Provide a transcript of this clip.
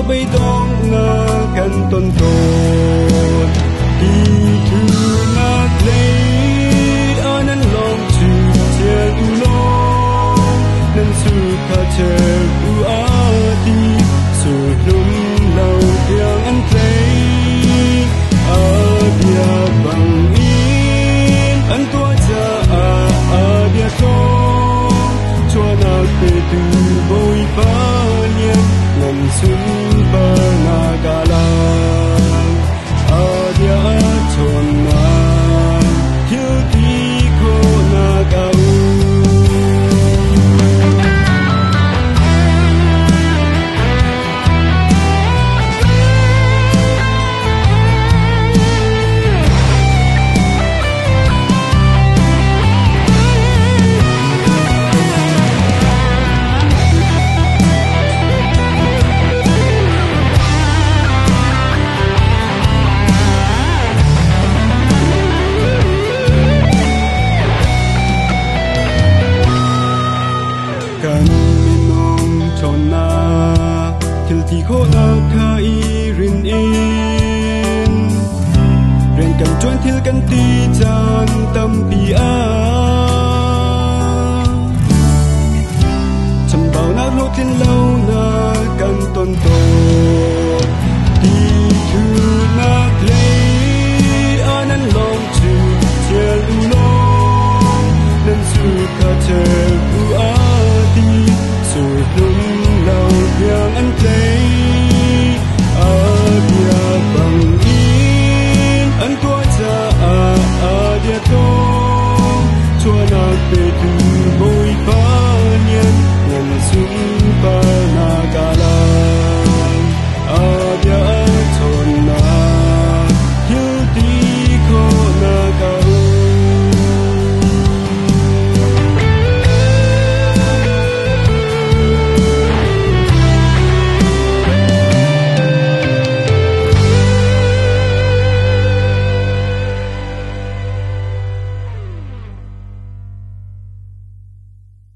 bay dong na kan ton ton đi thu na lấy anan long chu chen u long nan su kha che u a ti su lum lau yang an play a bia bang in an tua cha a bia to chua na pe tu boi pa lian nan sun pa na ga la a bia chon na hiu ti ko na ga uที่โคอาคาอีรินอินเรียนกันจวนทิลกันตีจานตำปีอาชำเบานักโลกทิ้นเล่านากันต้นโตดีทู